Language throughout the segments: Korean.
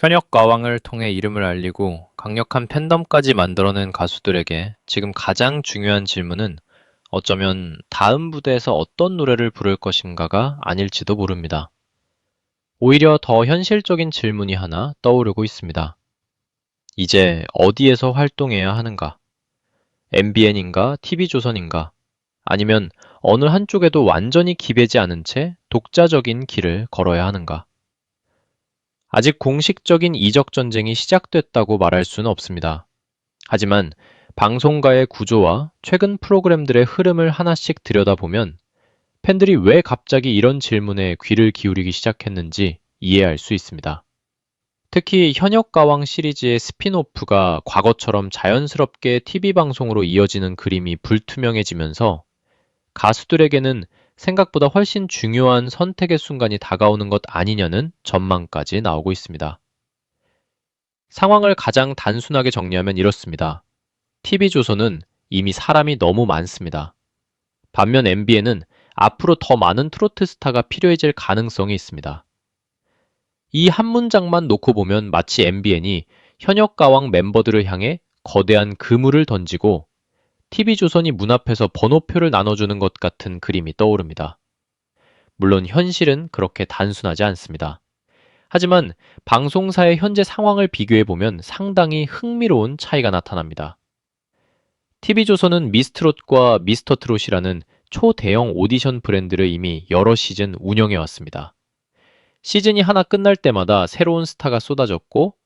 현역 가왕을 통해 이름을 알리고 강력한 팬덤까지 만들어낸 가수들에게 지금 가장 중요한 질문은 어쩌면 다음 무대에서 어떤 노래를 부를 것인가가 아닐지도 모릅니다. 오히려 더 현실적인 질문이 하나 떠오르고 있습니다. 이제 어디에서 활동해야 하는가? MBN인가? TV조선인가? 아니면 어느 한쪽에도 완전히 기배지 않은 채 독자적인 길을 걸어야 하는가? 아직 공식적인 이적 전쟁이 시작됐다고 말할 수는 없습니다. 하지만 방송가의 구조와 최근 프로그램들의 흐름을 하나씩 들여다보면 팬들이 왜 갑자기 이런 질문에 귀를 기울이기 시작했는지 이해할 수 있습니다. 특히 현역 가왕 시리즈의 스핀오프가 과거처럼 자연스럽게 TV 방송으로 이어지는 그림이 불투명해지면서 가수들에게는 생각보다 훨씬 중요한 선택의 순간이 다가오는 것 아니냐는 전망까지 나오고 있습니다. 상황을 가장 단순하게 정리하면 이렇습니다. TV조선은 이미 사람이 너무 많습니다. 반면 MBN은 앞으로 더 많은 트로트 스타가 필요해질 가능성이 있습니다. 이 한 문장만 놓고 보면 마치 MBN이 현역 가왕 멤버들을 향해 거대한 그물을 던지고 TV조선이 문 앞에서 번호표를 나눠주는 것 같은 그림이 떠오릅니다. 물론 현실은 그렇게 단순하지 않습니다. 하지만 방송사의 현재 상황을 비교해보면 상당히 흥미로운 차이가 나타납니다. TV조선은 미스트롯과 미스터트롯이라는 초대형 오디션 브랜드를 이미 여러 시즌 운영해왔습니다. 시즌이 하나 끝날 때마다 새로운 스타가 쏟아졌고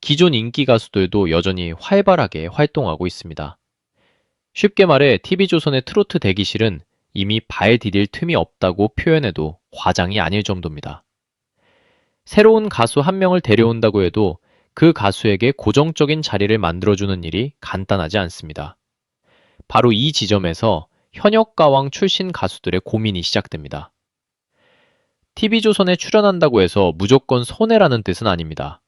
기존 인기 가수들도 여전히 활발하게 활동하고 있습니다. 쉽게 말해 TV조선의 트로트 대기실은 이미 발 디딜 틈이 없다고 표현해도 과장이 아닐 정도입니다. 새로운 가수 한 명을 데려온다고 해도 그 가수에게 고정적인 자리를 만들어주는 일이 간단하지 않습니다. 바로 이 지점에서 현역 가왕 출신 가수들의 고민이 시작됩니다. TV조선에 출연한다고 해서 무조건 손해라는 뜻은 아닙니다.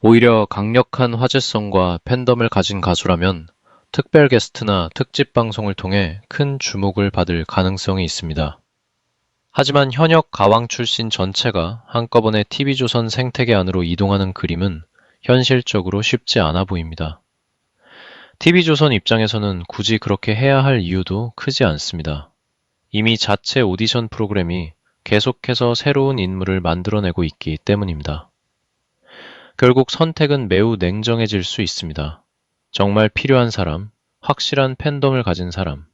오히려 강력한 화제성과 팬덤을 가진 가수라면 특별 게스트나 특집 방송을 통해 큰 주목을 받을 가능성이 있습니다. 하지만 현역 가왕 출신 전체가 한꺼번에 TV조선 생태계 안으로 이동하는 그림은 현실적으로 쉽지 않아 보입니다. TV조선 입장에서는 굳이 그렇게 해야 할 이유도 크지 않습니다. 이미 자체 오디션 프로그램이 계속해서 새로운 인물을 만들어내고 있기 때문입니다. 결국 선택은 매우 냉정해질 수 있습니다. 정말 필요한 사람, 확실한 팬덤을 가진 사람,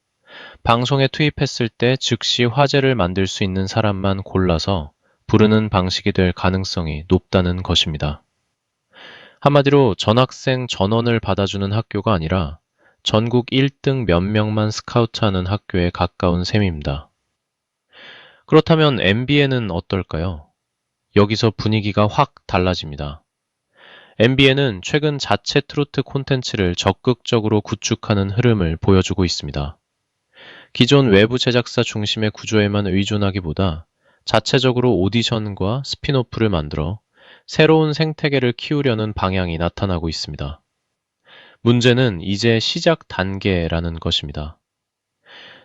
방송에 투입했을 때 즉시 화제를 만들 수 있는 사람만 골라서 부르는 방식이 될 가능성이 높다는 것입니다. 한마디로 전학생 전원을 받아주는 학교가 아니라 전국 1등 몇 명만 스카우트하는 학교에 가까운 셈입니다. 그렇다면 MBN은 어떨까요? 여기서 분위기가 확 달라집니다. MBN은 최근 자체 트로트 콘텐츠를 적극적으로 구축하는 흐름을 보여주고 있습니다. 기존 외부 제작사 중심의 구조에만 의존하기보다 자체적으로 오디션과 스핀오프를 만들어 새로운 생태계를 키우려는 방향이 나타나고 있습니다. 문제는 이제 시작 단계라는 것입니다.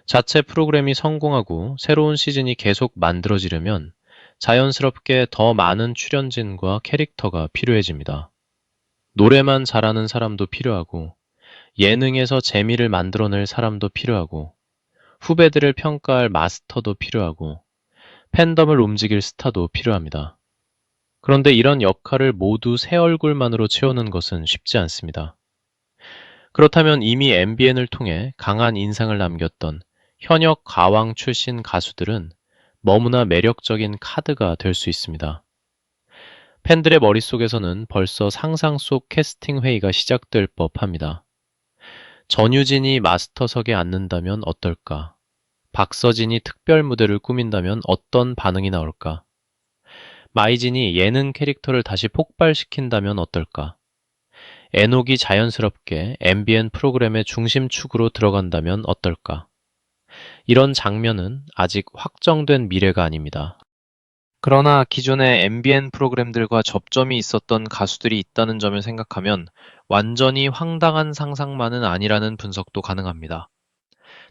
자체 프로그램이 성공하고 새로운 시즌이 계속 만들어지려면 자연스럽게 더 많은 출연진과 캐릭터가 필요해집니다. 노래만 잘하는 사람도 필요하고 예능에서 재미를 만들어낼 사람도 필요하고 후배들을 평가할 마스터도 필요하고 팬덤을 움직일 스타도 필요합니다. 그런데 이런 역할을 모두 새 얼굴만으로 채우는 것은 쉽지 않습니다. 그렇다면 이미 MBN을 통해 강한 인상을 남겼던 현역 가왕 출신 가수들은 너무나 매력적인 카드가 될 수 있습니다. 팬들의 머릿속에서는 벌써 상상 속 캐스팅 회의가 시작될 법합니다. 전유진이 마스터석에 앉는다면 어떨까? 박서진이 특별 무대를 꾸민다면 어떤 반응이 나올까? 마이진이 예능 캐릭터를 다시 폭발시킨다면 어떨까? 에녹이 자연스럽게 MBN 프로그램의 중심축으로 들어간다면 어떨까? 이런 장면은 아직 확정된 미래가 아닙니다. 그러나 기존의 MBN 프로그램들과 접점이 있었던 가수들이 있다는 점을 생각하면 완전히 황당한 상상만은 아니라는 분석도 가능합니다.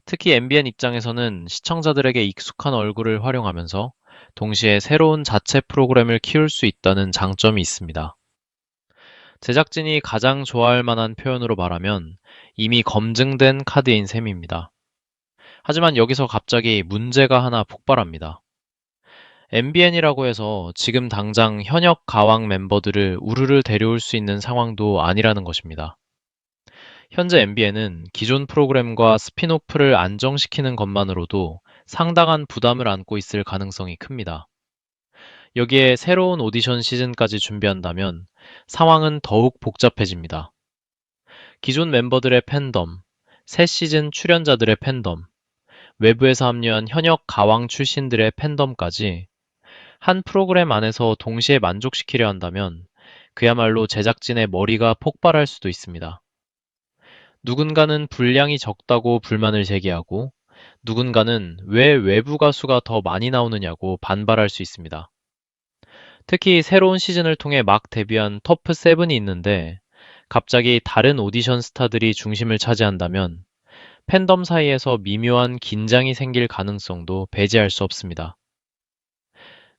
특히 MBN 입장에서는 시청자들에게 익숙한 얼굴을 활용하면서 동시에 새로운 자체 프로그램을 키울 수 있다는 장점이 있습니다. 제작진이 가장 좋아할 만한 표현으로 말하면 이미 검증된 카드인 셈입니다. 하지만 여기서 갑자기 문제가 하나 폭발합니다. MBN이라고 해서 지금 당장 현역 가왕 멤버들을 우르르 데려올 수 있는 상황도 아니라는 것입니다. 현재 MBN은 기존 프로그램과 스핀오프를 안정시키는 것만으로도 상당한 부담을 안고 있을 가능성이 큽니다. 여기에 새로운 오디션 시즌까지 준비한다면 상황은 더욱 복잡해집니다. 기존 멤버들의 팬덤, 새 시즌 출연자들의 팬덤, 외부에서 합류한 현역 가왕 출신들의 팬덤까지 한 프로그램 안에서 동시에 만족시키려 한다면 그야말로 제작진의 머리가 폭발할 수도 있습니다. 누군가는 분량이 적다고 불만을 제기하고 누군가는 왜 외부 가수가 더 많이 나오느냐고 반발할 수 있습니다. 특히 새로운 시즌을 통해 막 데뷔한 터프 세븐이 있는데 갑자기 다른 오디션 스타들이 중심을 차지한다면 팬덤 사이에서 미묘한 긴장이 생길 가능성도 배제할 수 없습니다.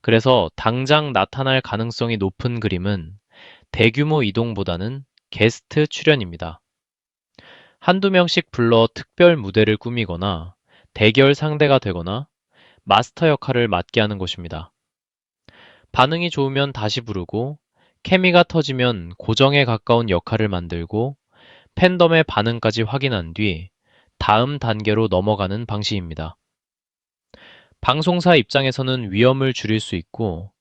그래서 당장 나타날 가능성이 높은 그림은 대규모 이동보다는 게스트 출연입니다. 한두 명씩 불러 특별 무대를 꾸미거나 대결 상대가 되거나 마스터 역할을 맡게 하는 것입니다. 반응이 좋으면 다시 부르고 케미가 터지면 고정에 가까운 역할을 만들고 팬덤의 반응까지 확인한 뒤 다음 단계로 넘어가는 방식입니다. 방송사 입장에서는 위험을 줄일 수 있고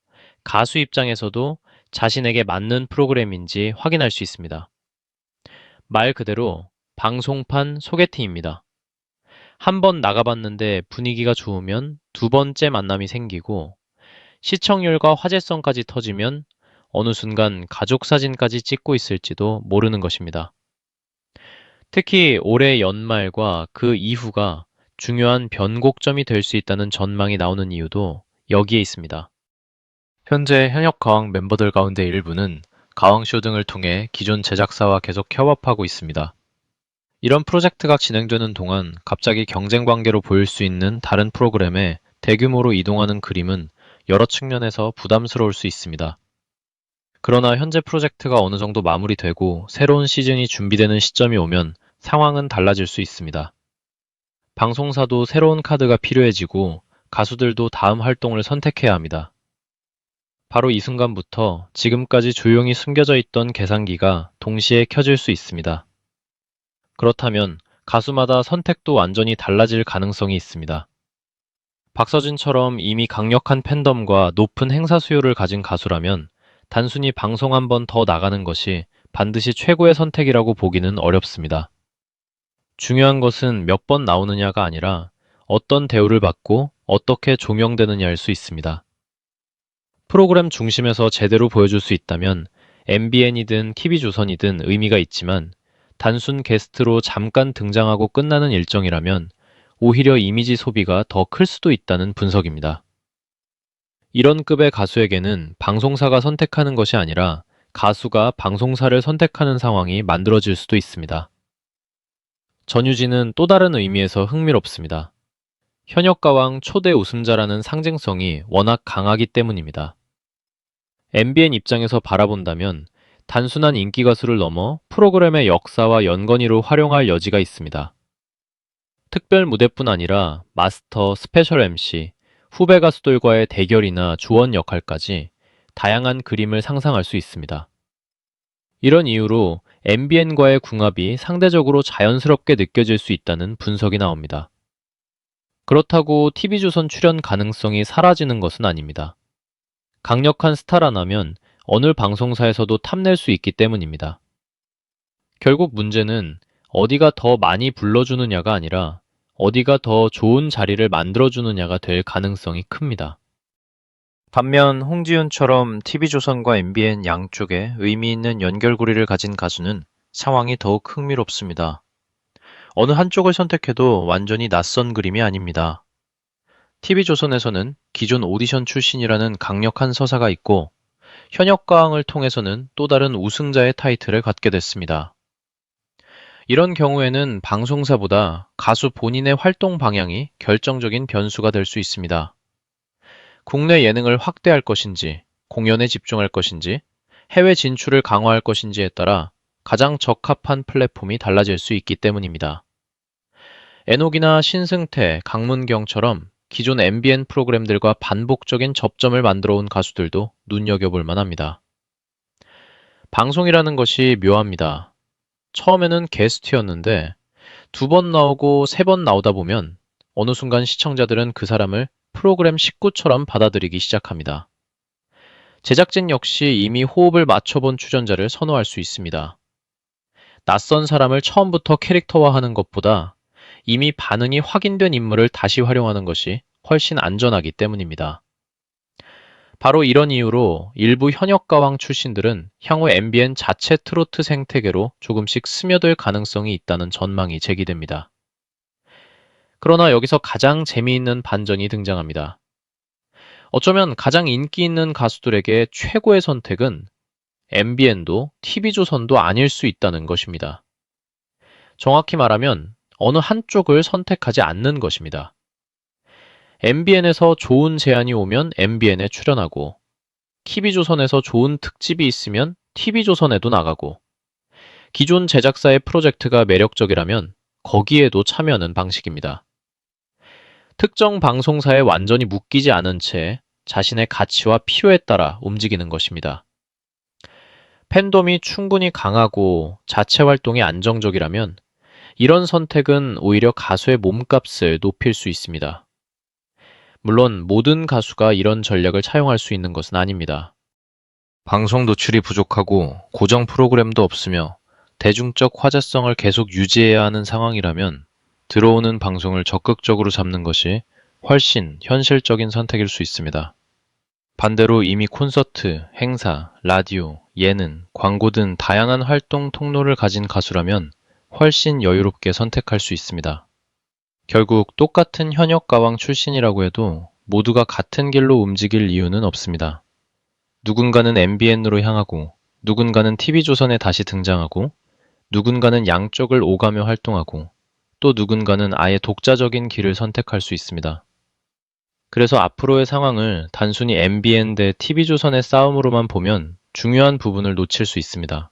가수 입장에서도 자신에게 맞는 프로그램인지 확인할 수 있습니다. 말 그대로 방송판 소개팅입니다. 한 번 나가봤는데 분위기가 좋으면 두 번째 만남이 생기고 시청률과 화제성까지 터지면 어느 순간 가족 사진까지 찍고 있을지도 모르는 것입니다. 특히 올해 연말과 그 이후가 중요한 변곡점이 될 수 있다는 전망이 나오는 이유도 여기에 있습니다. 현재 현역 가왕 멤버들 가운데 일부는 가왕쇼 등을 통해 기존 제작사와 계속 협업하고 있습니다. 이런 프로젝트가 진행되는 동안 갑자기 경쟁 관계로 보일 수 있는 다른 프로그램에 대규모로 이동하는 그림은 여러 측면에서 부담스러울 수 있습니다. 그러나 현재 프로젝트가 어느 정도 마무리되고 새로운 시즌이 준비되는 시점이 오면 상황은 달라질 수 있습니다. 방송사도 새로운 카드가 필요해지고 가수들도 다음 활동을 선택해야 합니다. 바로 이 순간부터 지금까지 조용히 숨겨져 있던 계산기가 동시에 켜질 수 있습니다. 그렇다면 가수마다 선택도 완전히 달라질 가능성이 있습니다. 박서진처럼 이미 강력한 팬덤과 높은 행사 수요를 가진 가수라면 단순히 방송 한 번 더 나가는 것이 반드시 최고의 선택이라고 보기는 어렵습니다. 중요한 것은 몇 번 나오느냐가 아니라 어떤 대우를 받고 어떻게 조명되느냐일 수 있습니다. 프로그램 중심에서 제대로 보여줄 수 있다면 MBN이든 TV조선이든 의미가 있지만 단순 게스트로 잠깐 등장하고 끝나는 일정이라면 오히려 이미지 소비가 더 클 수도 있다는 분석입니다. 이런 급의 가수에게는 방송사가 선택하는 것이 아니라 가수가 방송사를 선택하는 상황이 만들어질 수도 있습니다. 전유진은 또 다른 의미에서 흥미롭습니다. 현역가왕 초대 우승자라는 상징성이 워낙 강하기 때문입니다. MBN 입장에서 바라본다면 단순한 인기 가수를 넘어 프로그램의 역사와 연관으로 활용할 여지가 있습니다. 특별 무대뿐 아니라 마스터, 스페셜 MC, 후배 가수들과의 대결이나 조언 역할까지 다양한 그림을 상상할 수 있습니다. 이런 이유로 MBN과의 궁합이 상대적으로 자연스럽게 느껴질 수 있다는 분석이 나옵니다. 그렇다고 TV조선 출연 가능성이 사라지는 것은 아닙니다. 강력한 스타라면 어느 방송사에서도 탐낼 수 있기 때문입니다. 결국 문제는 어디가 더 많이 불러주느냐가 아니라 어디가 더 좋은 자리를 만들어주느냐가 될 가능성이 큽니다. 반면 홍지윤처럼 TV조선과 MBN 양쪽에 의미 있는 연결고리를 가진 가수는 상황이 더욱 흥미롭습니다. 어느 한쪽을 선택해도 완전히 낯선 그림이 아닙니다. TV조선에서는 기존 오디션 출신이라는 강력한 서사가 있고 현역 가왕을 통해서는 또 다른 우승자의 타이틀을 갖게 됐습니다. 이런 경우에는 방송사보다 가수 본인의 활동 방향이 결정적인 변수가 될 수 있습니다. 국내 예능을 확대할 것인지, 공연에 집중할 것인지, 해외 진출을 강화할 것인지에 따라 가장 적합한 플랫폼이 달라질 수 있기 때문입니다. 에녹이나 신승태, 강문경처럼 기존 MBN 프로그램들과 반복적인 접점을 만들어 온 가수들도 눈여겨볼 만합니다. 방송이라는 것이 묘합니다. 처음에는 게스트였는데 2번 나오고 3번 나오다 보면 어느 순간 시청자들은 그 사람을 프로그램 식구처럼 받아들이기 시작합니다. 제작진 역시 이미 호흡을 맞춰본 출연자를 선호할 수 있습니다. 낯선 사람을 처음부터 캐릭터화하는 것보다 이미 반응이 확인된 인물을 다시 활용하는 것이 훨씬 안전하기 때문입니다. 바로 이런 이유로 일부 현역가왕 출신들은 향후 MBN 자체 트로트 생태계로 조금씩 스며들 가능성이 있다는 전망이 제기됩니다. 그러나 여기서 가장 재미있는 반전이 등장합니다. 어쩌면 가장 인기 있는 가수들에게 최고의 선택은 MBN도 TV조선도 아닐 수 있다는 것입니다. 정확히 말하면 어느 한쪽을 선택하지 않는 것입니다. MBN에서 좋은 제안이 오면 MBN에 출연하고 TV조선에서 좋은 특집이 있으면 TV조선에도 나가고 기존 제작사의 프로젝트가 매력적이라면 거기에도 참여하는 방식입니다. 특정 방송사에 완전히 묶이지 않은 채 자신의 가치와 필요에 따라 움직이는 것입니다. 팬덤이 충분히 강하고 자체 활동이 안정적이라면 이런 선택은 오히려 가수의 몸값을 높일 수 있습니다. 물론 모든 가수가 이런 전략을 차용할 수 있는 것은 아닙니다. 방송 노출이 부족하고 고정 프로그램도 없으며 대중적 화제성을 계속 유지해야 하는 상황이라면 들어오는 방송을 적극적으로 잡는 것이 훨씬 현실적인 선택일 수 있습니다. 반대로 이미 콘서트, 행사, 라디오, 예능, 광고 등 다양한 활동 통로를 가진 가수라면 훨씬 여유롭게 선택할 수 있습니다. 결국 똑같은 현역 가왕 출신이라고 해도 모두가 같은 길로 움직일 이유는 없습니다. 누군가는 MBN으로 향하고 누군가는 TV조선에 다시 등장하고 누군가는 양쪽을 오가며 활동하고 또 누군가는 아예 독자적인 길을 선택할 수 있습니다. 그래서 앞으로의 상황을 단순히 MBN 대 TV조선의 싸움으로만 보면 중요한 부분을 놓칠 수 있습니다.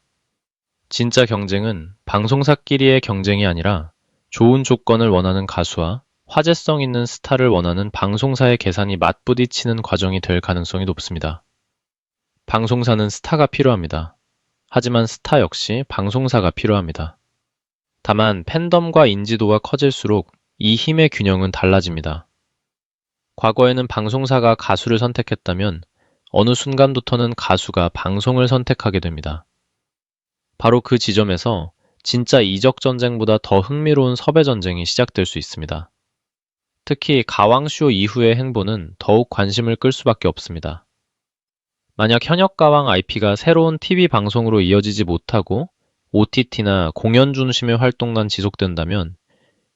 진짜 경쟁은 방송사끼리의 경쟁이 아니라 좋은 조건을 원하는 가수와 화제성 있는 스타를 원하는 방송사의 계산이 맞부딪히는 과정이 될 가능성이 높습니다. 방송사는 스타가 필요합니다. 하지만 스타 역시 방송사가 필요합니다. 다만 팬덤과 인지도가 커질수록 이 힘의 균형은 달라집니다. 과거에는 방송사가 가수를 선택했다면 어느 순간부터는 가수가 방송을 선택하게 됩니다. 바로 그 지점에서 진짜 이적 전쟁보다 더 흥미로운 섭외 전쟁이 시작될 수 있습니다. 특히 가왕쇼 이후의 행보는 더욱 관심을 끌 수밖에 없습니다. 만약 현역 가왕 IP가 새로운 TV 방송으로 이어지지 못하고 OTT나 공연 중심의 활동만 지속된다면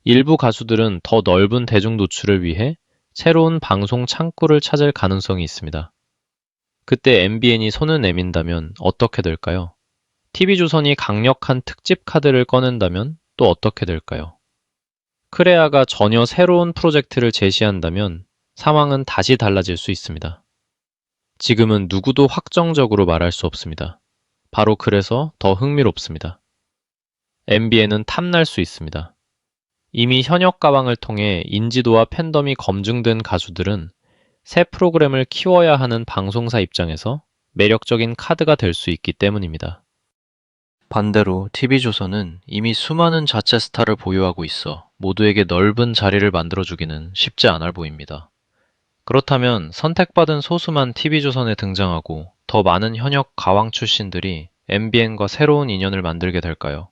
일부 가수들은 더 넓은 대중 노출을 위해 새로운 방송 창구를 찾을 가능성이 있습니다. 그때 MBN이 손을 내민다면 어떻게 될까요? TV조선이 강력한 특집 카드를 꺼낸다면 또 어떻게 될까요? 크레아가 전혀 새로운 프로젝트를 제시한다면 상황은 다시 달라질 수 있습니다. 지금은 누구도 확정적으로 말할 수 없습니다. 바로 그래서 더 흥미롭습니다. MBN은 탐날 수 있습니다. 이미 현역 가왕을 통해 인지도와 팬덤이 검증된 가수들은 새 프로그램을 키워야 하는 방송사 입장에서 매력적인 카드가 될 수 있기 때문입니다. 반대로 TV조선은 이미 수많은 자체 스타를 보유하고 있어 모두에게 넓은 자리를 만들어주기는 쉽지 않아 보입니다. 그렇다면 선택받은 소수만 TV조선에 등장하고 더 많은 현역 가왕 출신들이 MBN과 새로운 인연을 만들게 될까요?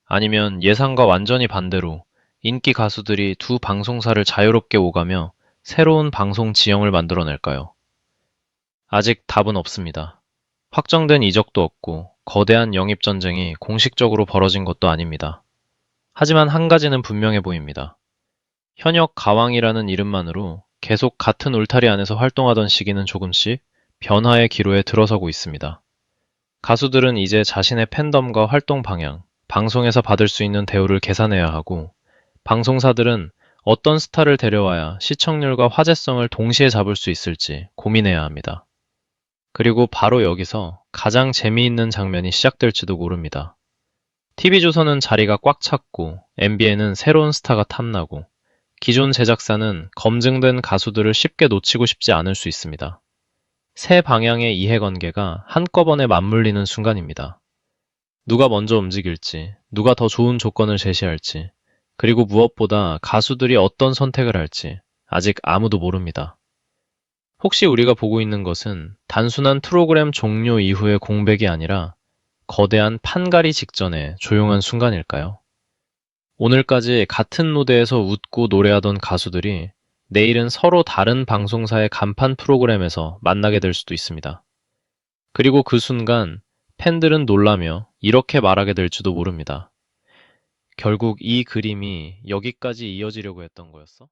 아니면 예상과 완전히 반대로 인기 가수들이 두 방송사를 자유롭게 오가며 새로운 방송 지형을 만들어낼까요? 아직 답은 없습니다. 확정된 이적도 없고 거대한 영입전쟁이 공식적으로 벌어진 것도 아닙니다. 하지만 한 가지는 분명해 보입니다. 현역 가왕이라는 이름만으로 계속 같은 울타리 안에서 활동하던 시기는 조금씩 변화의 기로에 들어서고 있습니다. 가수들은 이제 자신의 팬덤과 활동 방향, 방송에서 받을 수 있는 대우를 계산해야 하고 방송사들은 어떤 스타를 데려와야 시청률과 화제성을 동시에 잡을 수 있을지 고민해야 합니다. 그리고 바로 여기서 가장 재미있는 장면이 시작될지도 모릅니다. TV조선은 자리가 꽉 찼고 MBN은 새로운 스타가 탐나고 기존 제작사는 검증된 가수들을 쉽게 놓치고 싶지 않을 수 있습니다. 새 방향의 이해관계가 한꺼번에 맞물리는 순간입니다. 누가 먼저 움직일지, 누가 더 좋은 조건을 제시할지, 그리고 무엇보다 가수들이 어떤 선택을 할지 아직 아무도 모릅니다. 혹시 우리가 보고 있는 것은 단순한 프로그램 종료 이후의 공백이 아니라 거대한 판가리 직전의 조용한 순간일까요? 오늘까지 같은 무대에서 웃고 노래하던 가수들이 내일은 서로 다른 방송사의 간판 프로그램에서 만나게 될 수도 있습니다. 그리고 그 순간 팬들은 놀라며 이렇게 말하게 될지도 모릅니다. 결국 이 그림이 여기까지 이어지려고 했던 거였어?